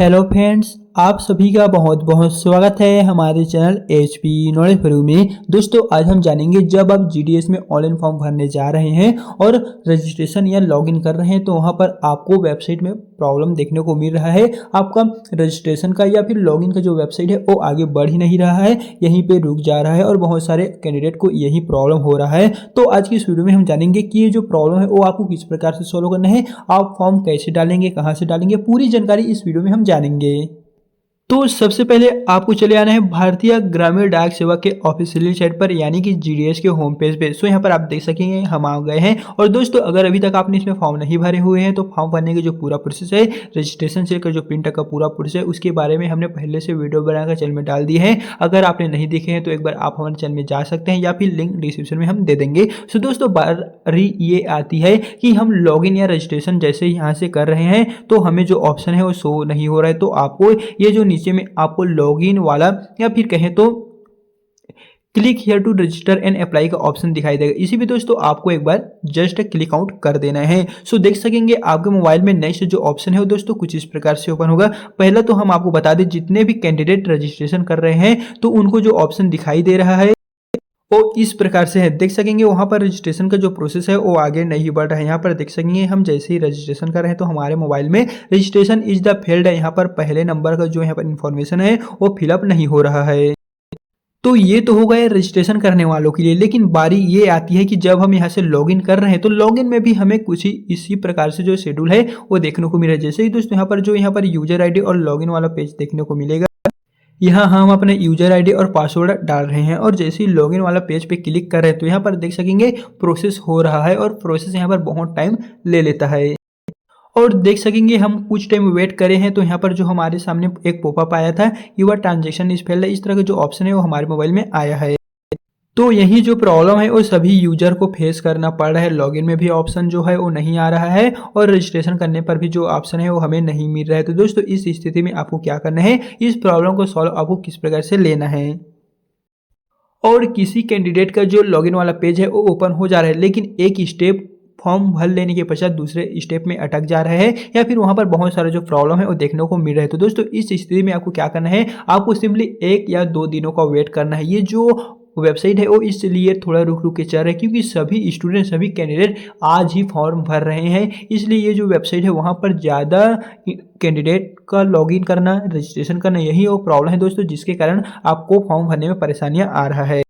Hello friends, आप सभी का बहुत बहुत स्वागत है हमारे चैनल एचपी नॉलेज गुरु में। दोस्तों आज हम जानेंगे जब आप जीडीएस में ऑनलाइन फॉर्म भरने जा रहे हैं और रजिस्ट्रेशन या लॉगिन कर रहे हैं तो वहां पर आपको वेबसाइट में प्रॉब्लम देखने को मिल रहा है। आपका रजिस्ट्रेशन का या फिर लॉगिन का जो वेबसाइट है वो आगे बढ़ ही नहीं रहा है, यहीं पे रुक जा रहा है और बहुत सारे कैंडिडेट को यही प्रॉब्लम हो रहा है। तो आज की इस वीडियो में हम जानेंगे कि ये जो प्रॉब्लम है वो आपको किस प्रकार से सॉल्व करना है, आप फॉर्म कैसे डालेंगे, कहाँ से डालेंगे, पूरी जानकारी इस वीडियो में हम जानेंगे। तो सबसे पहले आपको चले आना है भारतीय ग्रामीण डाक सेवा के ऑफिशियल साइट पर, यानी कि जीडीएस के होम पेज पे। सो यहाँ पर आप देख सकेंगे हम आ गए हैं। और दोस्तों अगर अभी तक आपने इसमें फॉर्म नहीं भरे हुए हैं तो फॉर्म भरने के जो पूरा प्रोसेस है, रजिस्ट्रेशन से लेकर जो प्रिंट का पूरा प्रोसेस है, उसके बारे में हमने पहले से वीडियो बनाकर चैनल में डाल दिए हैं। अगर आपने नहीं देखे हैं तो एक बार आप हमारे चैनल में जा सकते हैं या फिर लिंक डिस्क्रिप्शन में हम दे देंगे। सो दोस्तों बारी ये आती है कि हम लॉगिन या रजिस्ट्रेशन जैसे यहाँ से कर रहे हैं तो हमें जो ऑप्शन है वो शो नहीं हो रहा है। तो आपको ये जो नीचे में आपको लॉगिन वाला या फिर कहें तो click here to register and apply का ऑप्शन दिखाई देगा। इसी भी दोस्तों आपको एक बार जस्ट क्लिक आउट कर देना है। सो देख सकेंगे आपके मोबाइल में नेक्स्ट जो ऑप्शन है वो दोस्तों कुछ इस प्रकार से ओपन होगा। पहला तो हम आपको बता दें जितने भी कैंडिडेट रजिस्ट्रेशन कर रहे हैं तो उनको जो ऑप्शन दिखाई दे रहा है वो इस प्रकार से है। देख सकेंगे वहां पर रजिस्ट्रेशन का जो प्रोसेस है वो आगे नहीं बढ़ रहा है। यहाँ पर देख सकेंगे हम जैसे ही रजिस्ट्रेशन कर रहे हैं तो हमारे मोबाइल में रजिस्ट्रेशन इज द फेल्ड है। यहाँ पर पहले नंबर का जो यहाँ पर इंफॉर्मेशन है वो फिलअप नहीं हो रहा है। तो ये तो हो गया रजिस्ट्रेशन करने वालों के लिए, लेकिन बारी ये आती है कि जब हम यहाँ से लॉगिन कर रहे हैं तो लॉगिन में भी हमें कुछ ही इसी प्रकार से जो शेड्यूल है वो देखने को मिल रहा है। जैसे ही दोस्तों यहाँ पर यूजर आईडी और लॉगिन वाला पेज देखने को मिलेगा। यहाँ हम अपने यूजर आईडी और पासवर्ड डाल रहे हैं और जैसे ही लॉगिन वाला पेज पे क्लिक कर रहे हैं तो यहाँ पर देख सकेंगे प्रोसेस हो रहा है और प्रोसेस यहाँ पर बहुत टाइम ले लेता है। और देख सकेंगे हम कुछ टाइम वेट करे हैं तो यहाँ पर जो हमारे सामने एक पॉपअप आया था यूर ट्रांजेक्शन इज फेल्ड, इस तरह का जो ऑप्शन है वो हमारे मोबाइल में आया है। तो यही जो प्रॉब्लम है वो सभी यूजर को फेस करना पड़ रहा है। लॉगिन में भी ऑप्शन जो है वो नहीं आ रहा है और रजिस्ट्रेशन करने पर भी जो ऑप्शन है वो हमें नहीं मिल रहा है। तो दोस्तों इस स्थिति में आपको क्या करना है, इस प्रॉब्लम को सॉल्व आपको किस प्रकार से लेना है। और किसी कैंडिडेट का जो लॉगिन वाला पेज है वो ओपन हो जा रहा है लेकिन एक स्टेप फॉर्म भर लेने के पश्चात दूसरे स्टेप में अटक जा रहा है या फिर वहां पर बहुत सारे जो प्रॉब्लम है वो देखने को मिल रहा है। तो दोस्तों इस स्थिति में आपको क्या करना है, आपको सिंपली 1 या 2 दिनों का वेट करना है। ये जो वेबसाइट है वो इसलिए थोड़ा रुक के चल रहा है क्योंकि सभी स्टूडेंट सभी कैंडिडेट आज ही फॉर्म भर रहे हैं, इसलिए ये जो वेबसाइट है वहाँ पर ज़्यादा कैंडिडेट का लॉगिन करना, रजिस्ट्रेशन करना, यही वो प्रॉब्लम है दोस्तों जिसके कारण आपको फॉर्म भरने में परेशानियाँ आ रहा है।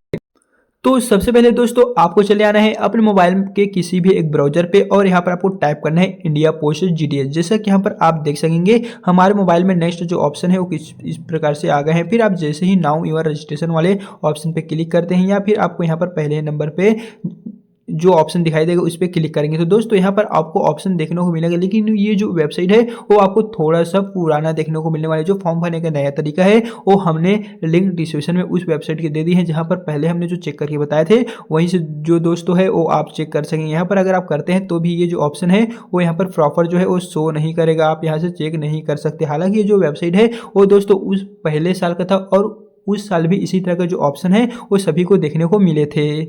तो सबसे पहले दोस्तों आपको चले आना है अपने मोबाइल के किसी भी एक ब्राउजर पे और यहाँ पर आपको टाइप करना है इंडिया पोस्ट जीडीएस। जैसा कि यहाँ पर आप देख सकेंगे हमारे मोबाइल में नेक्स्ट जो ऑप्शन है वो इस प्रकार से आ गए हैं। फिर आप जैसे ही नाउ यूर रजिस्ट्रेशन वाले ऑप्शन पे क्लिक करते हैं या फिर आपको यहाँ पर पहले नंबर पे जो ऑप्शन दिखाई देगा उस पर क्लिक करेंगे तो दोस्तों यहाँ पर आपको ऑप्शन देखने को मिलेगा, लेकिन ये जो वेबसाइट है वो आपको थोड़ा सा पुराना देखने को मिलने वाला है। जो फॉर्म भरने का नया तरीका है वो हमने लिंक डिस्क्रिप्शन में उस वेबसाइट के दे दी है जहाँ पर पहले हमने जो चेक करके बताए थे वहीं से जो दोस्तों है वो आप चेक कर सकेंगे। यहाँ पर अगर आप करते हैं तो भी ये जो ऑप्शन है वो यहाँ पर प्रॉपर जो है वो शो नहीं करेगा, आप यहाँ से चेक नहीं कर सकते। हालांकि ये जो वेबसाइट है वो दोस्तों उस पहले साल का था और उस साल भी इसी तरह का जो ऑप्शन है वो सभी को देखने को मिले थे।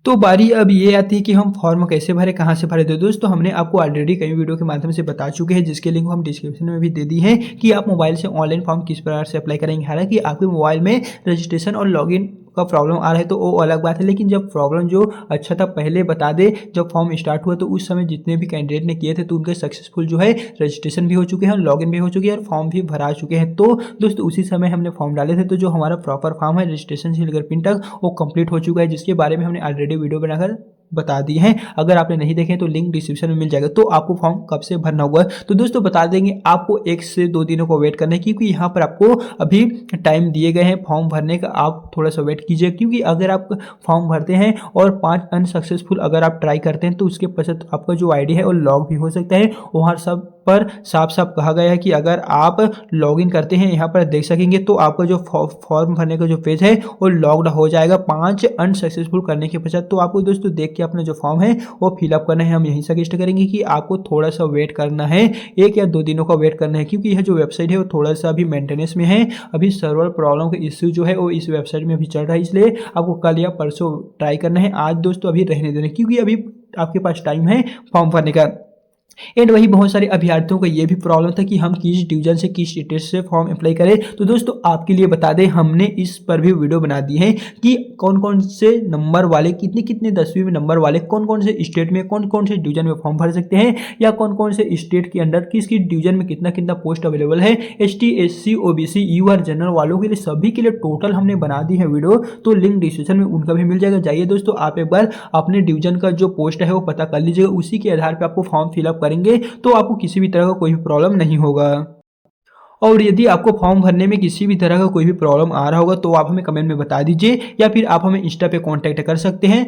तो बारी अब ये आती है कि हम फॉर्म कैसे भरें, कहाँ से भरें। तो दोस्तों हमने आपको ऑलरेडी कई वीडियो के माध्यम से बता चुके हैं जिसके लिंक हम डिस्क्रिप्शन में भी दे दी है कि आप मोबाइल से ऑनलाइन फॉर्म किस प्रकार से अप्लाई करेंगे। हालांकि आपके मोबाइल में रजिस्ट्रेशन और लॉगिन का प्रॉब्लम आ रहा है तो वो अलग बात है, लेकिन जब प्रॉब्लम जो अच्छा था पहले बता दे, जब फॉर्म स्टार्ट हुआ तो उस समय जितने भी कैंडिडेट ने किए थे तो उनके सक्सेसफुल जो है रजिस्ट्रेशन भी हो चुके हैं, लॉगिन भी हो चुके हैं और फॉर्म भी भरा चुके हैं। तो दोस्तों उसी समय हमने फॉर्म डाले थे तो जो हमारा प्रॉपर फॉर्म है रजिस्ट्रेशन से लेकर प्रिंट तक वो कंप्लीट हो चुका है, जिसके बारे में हमने ऑलरेडी वीडियो बनाकर बता दी हैं। अगर आपने नहीं देखे तो लिंक डिस्क्रिप्शन में मिल जाएगा। तो आपको फॉर्म कब से भरना होगा तो दोस्तों बता देंगे, आपको 1 से 2 दिनों को वेट करना है क्योंकि यहाँ पर आपको अभी टाइम दिए गए हैं फॉर्म भरने का। आप थोड़ा सा वेट कीजिए क्योंकि अगर आप फॉर्म भरते हैं और 5 अनसक्सेसफुल अगर आप ट्राई करते हैं तो उसके पश्चात आपका जो आईडी है वो लॉक भी हो सकता है। वहाँ सब पर साफ साफ कहा गया है कि अगर आप लॉगिन करते हैं यहाँ पर देख सकेंगे तो आपका जो फॉर्म भरने का जो पेज है वो लॉक्ड हो जाएगा 5 अनसक्सेसफुल करने के पश्चात। तो आपको दोस्तों देख के अपना जो फॉर्म है वो फिलअप करना है। हम यही सजेस्ट करेंगे कि आपको थोड़ा सा वेट करना है, 1 या 2 दिनों का वेट करना है क्योंकि यह जो वेबसाइट है वो थोड़ा सा अभी मेंटेनेंस में है। अभी सर्वर प्रॉब्लम का इश्यू जो है वो इस वेबसाइट में अभी चल रहा है, इसलिए आपको कल या परसों ट्राई करना है। आज दोस्तों अभी रहने देना क्योंकि अभी आपके पास टाइम है फॉर्म भरने का। एंड वही बहुत सारे अभ्यर्थियों को ये भी प्रॉब्लम था कि हम किस डिवीजन से किस स्टेट से फॉर्म अप्लाई करें। तो दोस्तों आपके लिए बता दें, हमने इस पर भी वीडियो बना दी है कि कौन कौन से नंबर वाले, कितने कितने 10वीं में नंबर वाले कौन कौन से स्टेट में कौन कौन से डिवीजन में फॉर्म भर सकते हैं, या कौन कौन से स्टेट के अंदर किस किस डिवीजन में कितना कितना पोस्ट अवेलेबल है। ST SC OBC UR general वालों के लिए, सभी के लिए टोटल हमने बना दी है वीडियो, तो लिंक डिस्क्रिप्शन में उनका भी मिल जाएगा। जाइए दोस्तों, आप एक बार अपने डिवीजन का जो पोस्ट है वो पता कर लीजिएगा, उसी के आधार पर आपको फॉर्म फिलअप करेंगे तो आपको किसी भी तरह का कोई भी प्रॉब्लम नहीं होगा। और यदि आपको फॉर्म भरने में किसी भी तरह का कोई भी प्रॉब्लम आ रहा होगा तो आप हमें कमेंट में बता दीजिए, या फिर आप हमें इंस्टा पे कांटेक्ट कर सकते हैं।